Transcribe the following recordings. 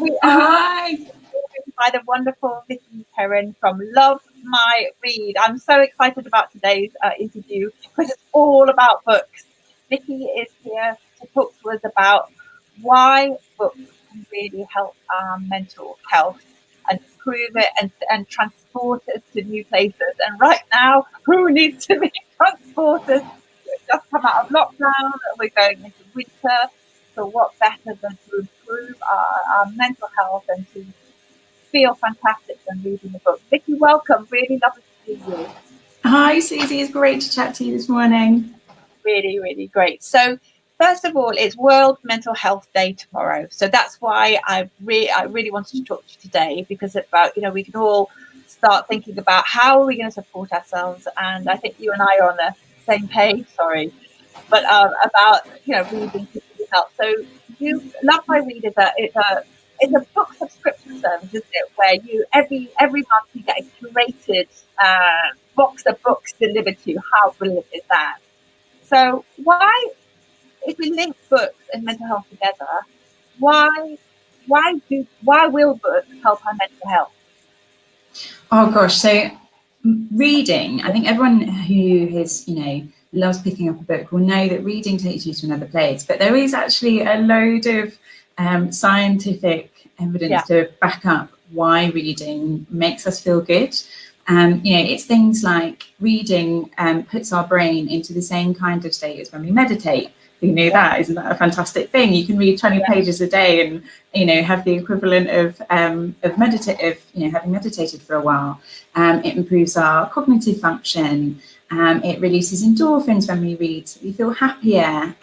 We are Hi. by the wonderful Vicki Perrin from Love My Read. I'm so excited about today's interview because it's all about books. Vicki is here to talk to us about why books can really help our mental health and improve it and transport us to new places. And right now, who needs to be transported? We've just come out of lockdown, we're going into winter. So what better than to improve our mental health and to feel fantastic when reading the book. Vicki, welcome. Really lovely to see you. Hi, Susie. It's great to chat to you this morning. Really, really great. So, first of all, it's World Mental Health Day tomorrow. So that's why I really wanted to talk to you today, because about, we can all start thinking about how are we going to support ourselves. And I think you and I are on the same page. Sorry, but about reading to help. So, Love My Read is a book subscription service, isn't it? Where you every month you get a curated box of books delivered to you. How brilliant is that? So why, if we link books and mental health together, why will books help our mental health? Oh gosh, so reading, I think everyone who is, loves picking up a book will know that reading takes you to another place, but there is actually a load of scientific evidence to back up why reading makes us feel good. It's things like reading puts our brain into the same kind of state as when we meditate. You know that, isn't that a fantastic thing? You can read 20 pages a day and have the equivalent of meditative, having meditated for a while. It improves our cognitive function. It releases endorphins when we read, so we feel happier.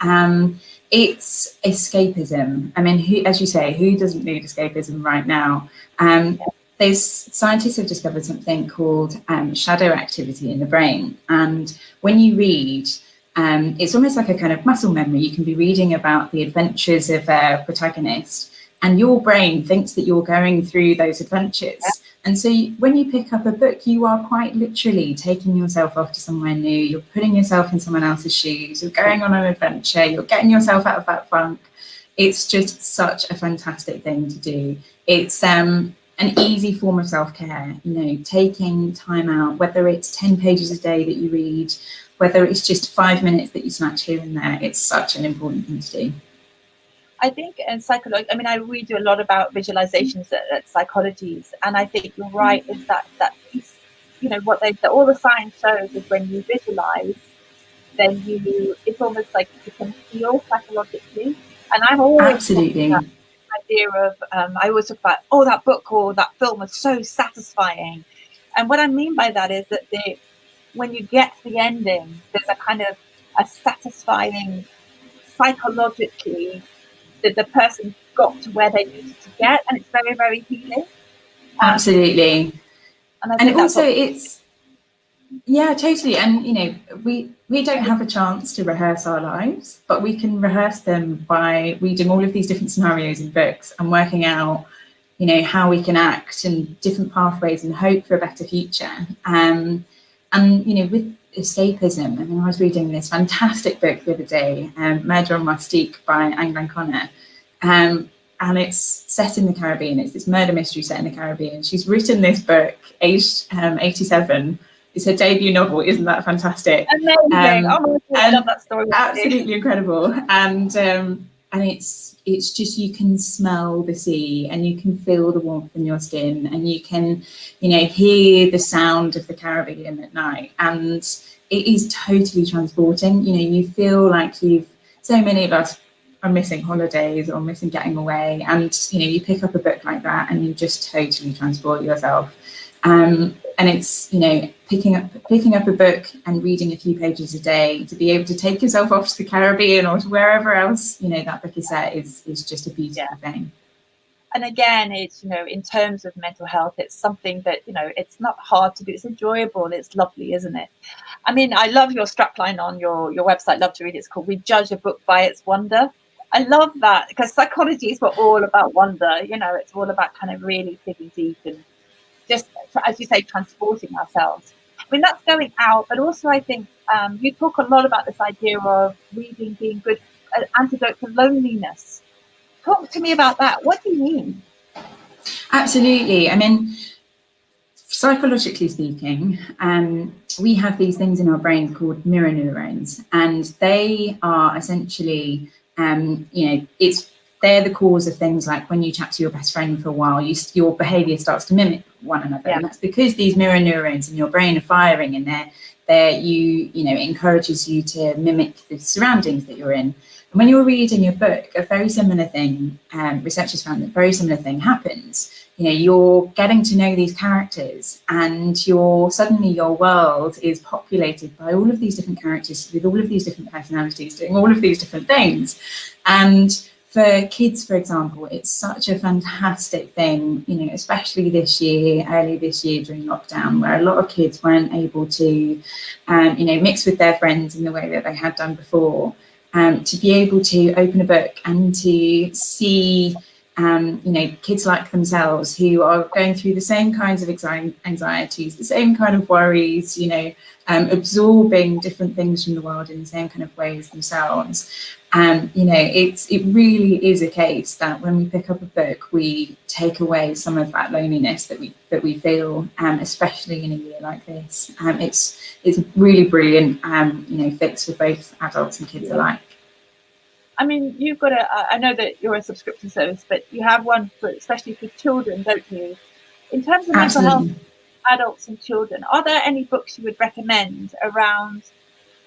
It's escapism. I mean, as you say, who doesn't need escapism right now? Scientists have discovered something called shadow activity in the brain. And when you read, it's almost like a kind of muscle memory. You can be reading about the adventures of a protagonist, and your brain thinks that you're going through those adventures. And so when you pick up a book, you are quite literally taking yourself off to somewhere new. You're putting yourself in someone else's shoes. You're going on an adventure. You're getting yourself out of that funk. It's just such a fantastic thing to do. It's an easy form of self-care, taking time out, whether it's 10 pages a day that you read, whether it's just 5 minutes that you snatch here and there. It's such an important thing to do. I think in psychology, we do a lot about visualizations at psychologies, and I think you're right, is that piece, all the science shows is when you visualize, then it's almost like you can feel psychologically. And I'm always absolutely idea of I always talk about that book or that film was so satisfying, and what I mean by that is that when you get to the ending, there's a kind of a satisfying psychologically that the person got to where they needed to get, and it's very, very healing. Absolutely. And also it's totally. And we don't have a chance to rehearse our lives, but we can rehearse them by reading all of these different scenarios in books and working out how we can act in different pathways and hope for a better future. And with escapism, I was reading this fantastic book the other day, Murder on Mustique by Anglan Connor, and it's set in the Caribbean. It's this murder mystery set in the Caribbean. She's written this book aged 87. It's her debut novel. Isn't that fantastic? Amazing. I love that story. Absolutely incredible. And it's just, you can smell the sea and you can feel the warmth in your skin and you can, hear the sound of the Caribbean at night. And it is totally transporting. You feel like so many of us are missing holidays or missing getting away. And, you pick up a book like that and you just totally transport yourself. And it's, picking up a book and reading a few pages a day to be able to take yourself off to the Caribbean or to wherever else, that book is set is just a beautiful thing. And again, it's, in terms of mental health, it's something that, it's not hard to do. It's enjoyable. It's lovely, isn't it? I love your strapline on your website, Love to Read. It's called "We Judge a Book by Its Wonder." I love that because psychology is all about wonder. It's all about kind of really digging deep and just, as you say, transporting ourselves. That's going out, but also I think you talk a lot about this idea of reading being good antidote to loneliness. Talk to me about that. What do you mean? Absolutely. I mean, psychologically speaking, we have these things in our brain called mirror neurons, and they are essentially, they're the cause of things like when you chat to your best friend for a while, your behaviour starts to mimic one another, and that's because these mirror neurons in your brain are firing, and it encourages you to mimic the surroundings that you're in. And when you're reading a book, a very similar thing, researchers found that a very similar thing happens. You're getting to know these characters, and suddenly your world is populated by all of these different characters with all of these different personalities doing all of these different things. And for kids, for example, it's such a fantastic thing, especially early this year during lockdown, where a lot of kids weren't able to, mix with their friends in the way that they had done before. To be able to open a book and to see kids like themselves who are going through the same kinds of anxieties, the same kind of worries, absorbing different things from the world in the same kind of ways themselves. It really is a case that when we pick up a book, we take away some of that loneliness that we feel, especially in a year like this. It's really brilliant, fix for both adults and kids alike. I mean, you've got I know that you're a subscription service, but you have one especially for children, don't you? In terms of mental health, adults and children, are there any books you would recommend around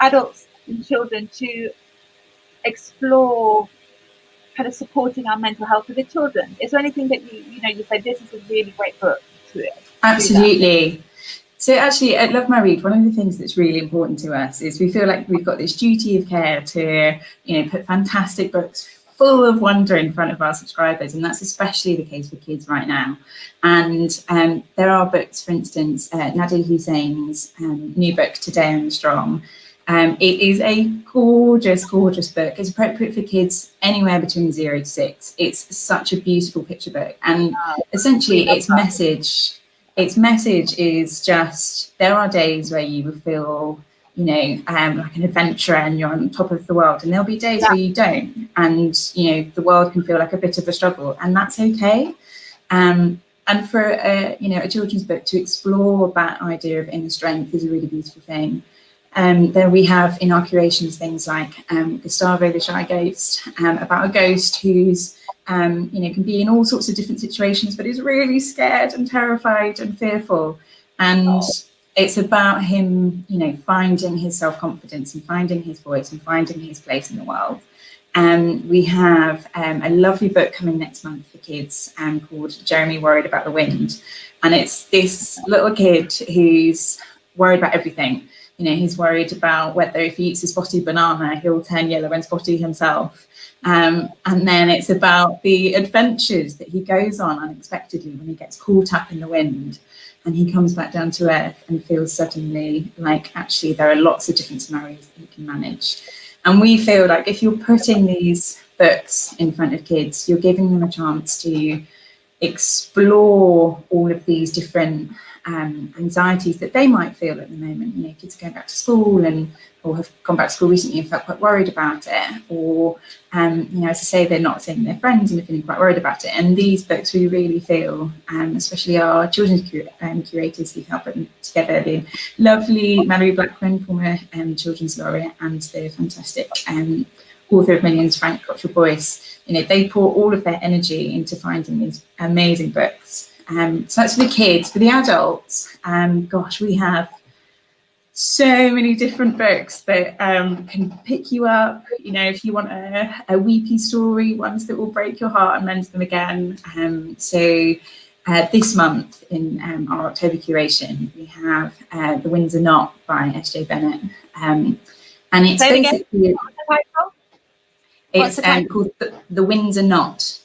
adults and children to explore kind of supporting our mental health with the children? Is there anything that you say this is a really great book to it? Absolutely. So actually at LoveMyRead, one of the things that's really important to us is we feel like we've got this duty of care to, put fantastic books full of wonder in front of our subscribers, and that's especially the case for kids right now. And there are books, for instance, Nadia Hussein's new book, Today I'm Strong. It is a gorgeous, gorgeous book. It's appropriate for kids anywhere between 0 to 6. It's such a beautiful picture book, and essentially its message is just, there are days where you will feel, like an adventurer and you're on top of the world, and there'll be days where you don't, and the world can feel like a bit of a struggle, and that's okay. And for a children's book to explore that idea of inner strength is a really beautiful thing. Then we have in our curations things like Gustavo the Shy Ghost, about a ghost who's can be in all sorts of different situations, but is really scared and terrified and fearful. And it's about him, finding his self-confidence and finding his voice and finding his place in the world. We have a lovely book coming next month for kids called Jeremy Worried About the Wind. And it's this little kid who's worried about everything. He's worried about whether if he eats a spotty banana, he'll turn yellow and spotty himself. And then it's about the adventures that he goes on unexpectedly when he gets caught up in the wind and he comes back down to earth and feels suddenly like actually there are lots of different scenarios that he can manage. And we feel like if you're putting these books in front of kids, you're giving them a chance to explore all of these different anxieties that they might feel at the moment. Kids are going back to school or have gone back to school recently and felt quite worried about it, or as I say, they're not seeing their friends and they're feeling quite worried about it. And these books we really feel, especially our children's curators who help put them together, the lovely Mallory Blackburn, former children's laureate, and the fantastic author of Millions, Frank Cottrell-Boyce, they pour all of their energy into finding these amazing books. So that's for the kids. For the adults, we have so many different books that can pick you up. If you want a weepy story, ones that will break your heart and mend them again. This month in our October curation, we have The Winds Are Not by S.J. Bennett. And it's basically... It's called The Winds Are Not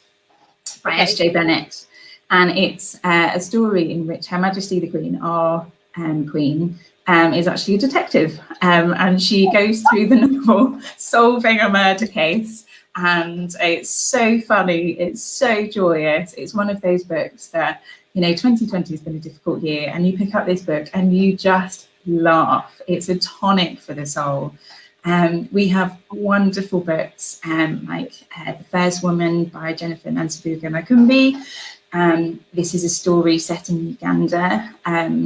by S.J. Bennett. And it's a story in which Her Majesty the Queen, our Queen, is actually a detective. And she goes through the novel solving a murder case. And it's so funny. It's so joyous. It's one of those books that, 2020 has been a difficult year. And you pick up this book and you just laugh. It's a tonic for the soul. We have wonderful books like The First Woman by Jennifer Nancy Makumbi. This is a story set in Uganda,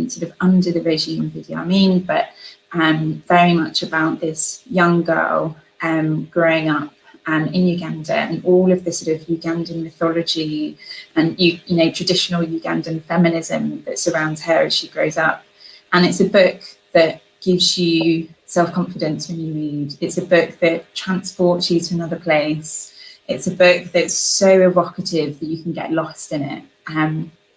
sort of under the regime of Idi Amin, but very much about this young girl growing up in Uganda, and all of the sort of Ugandan mythology and traditional Ugandan feminism that surrounds her as she grows up. And it's a book that gives you self-confidence when you read. It's a book that transports you to another place. It's a book that's so evocative that you can get lost in it.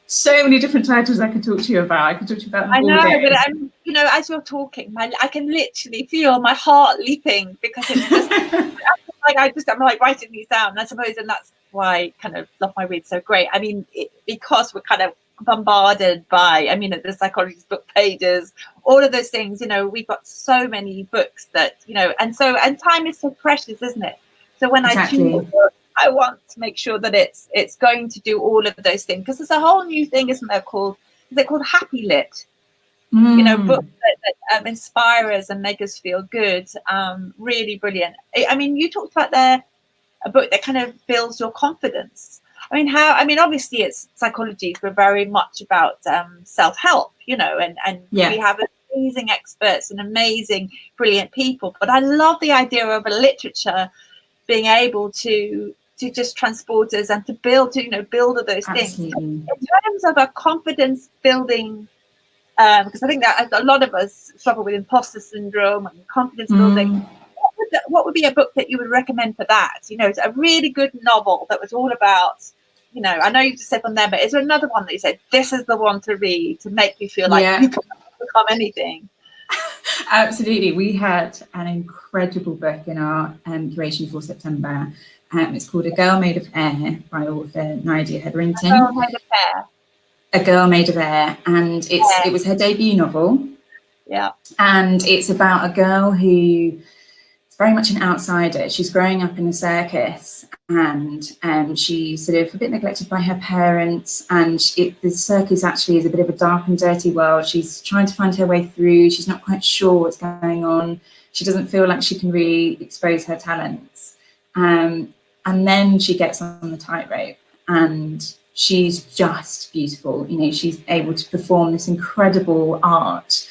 So many different titles I could talk to you about. I could talk to you about them all day. But I'm, as you're talking, I can literally feel my heart leaping, because it's just I'm like writing these down. I suppose, and that's why kind of Love My Read so great. I mean, because we're kind of bombarded by, the psychologist book pages, all of those things. We've got so many books that and time is so precious, isn't it? So when Exactly. I choose a book, I want to make sure that it's going to do all of those things, because there's a whole new thing, isn't there, is it called happy lit? Books that inspire us and make us feel good. Really brilliant. You talked about a book that kind of builds your confidence. Obviously it's psychology, we're very much about self-help, and we have amazing experts and amazing, brilliant people. But I love the idea of a literature being able to just transport us and to build all those things. In terms of a confidence building, because I think that a lot of us struggle with imposter syndrome and confidence building. What would be a book that you would recommend for that? It's a really good novel that was all about, I know you just said on there, but is there another one that you said, this is the one to read to make you feel like you can become anything? Absolutely. We had an incredible book in our curation for September. It's called A Girl Made of Air by author Nydia Hetherington. A Girl Made of Air. A Girl Made of Air. And it was her debut novel. Yeah. And it's about a girl who is very much an outsider. She's growing up in a circus, and she's sort of a bit neglected by her parents. And the circus actually is a bit of a dark and dirty world. She's trying to find her way through. She's not quite sure what's going on. She doesn't feel like she can really expose her talents. And then she gets on the tightrope, and she's just beautiful. She's able to perform this incredible art.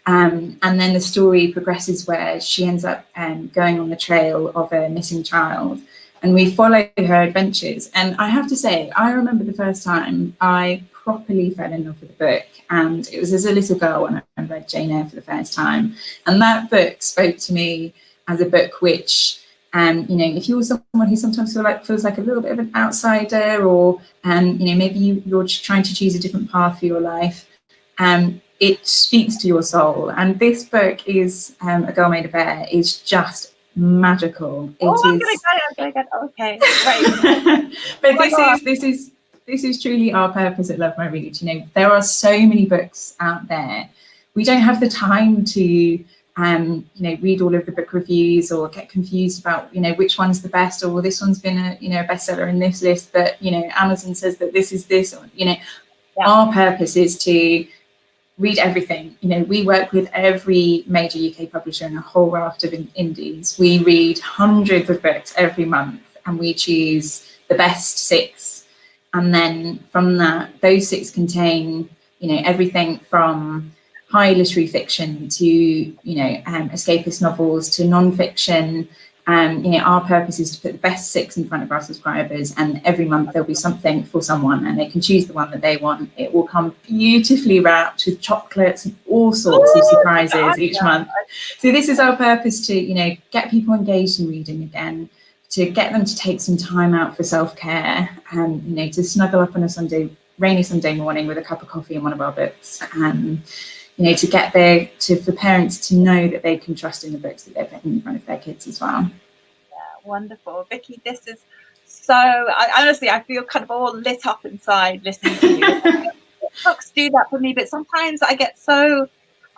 And then the story progresses where she ends up going on the trail of a missing child, and we follow her adventures. And I have to say, I remember the first time I properly fell in love with the book, and it was as a little girl when I read Jane Eyre for the first time. And that book spoke to me as a book which, if you're someone who sometimes feels like a little bit of an outsider, or maybe you're trying to choose a different path for your life, it speaks to your soul. And this book is A Girl Made of Air is just magical. I'm gonna get it. Okay, right. But this is truly our purpose at Love My Read. There are so many books out there. We don't have the time to read all of the book reviews or get confused about which one's the best, or this one's been a bestseller in this list, but Amazon says that this is this, or Our purpose is to read everything. We work with every major UK publisher and a whole raft of indies. We read hundreds of books every month, and we choose the best 6. And then from that, those 6 contain, everything from high literary fiction to, escapist novels to non-fiction. Our purpose is to put the best 6 in front of our subscribers, and every month there'll be something for someone, and they can choose the one that they want. It will come beautifully wrapped with chocolates and all sorts of surprises each month. So this is our purpose, to get people engaged in reading again, to get them to take some time out for self-care, and to snuggle up on a rainy Sunday morning with a cup of coffee and one of our books, and to get for parents to know that they can trust in the books that they're putting in front of their kids as well. Yeah, wonderful. Vicki, this is so, honestly, I feel kind of all lit up inside listening to you. Books do that for me, but sometimes I get so,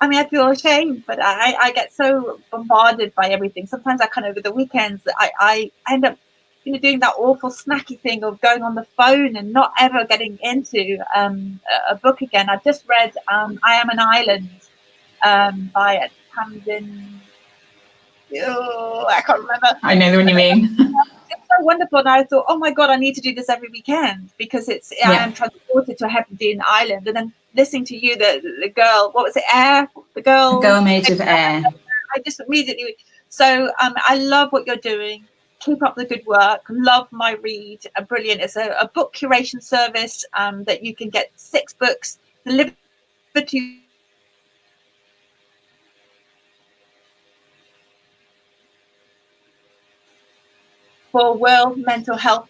I feel ashamed, but I get so bombarded by everything. Sometimes I kind of, over the weekends, I end up doing that awful snacky thing of going on the phone and not ever getting into a book again. I've just read I Am an Island by Tamsin. I can't remember. I know the one you mean. so wonderful. And I thought, oh my God, I need to do this every weekend, because I am transported to a Hebridean island. And then listening to you, the girl, what was it, Air? The girl made of air. I just immediately, so I love what you're doing. Keep up the good work. LoveMyRead, brilliant. It's a book curation service that you can get 6 books delivered to you for World Mental Health.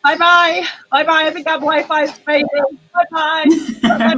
Bye bye. Bye bye. I think our Wi-Fi is failing. Bye bye. Bye.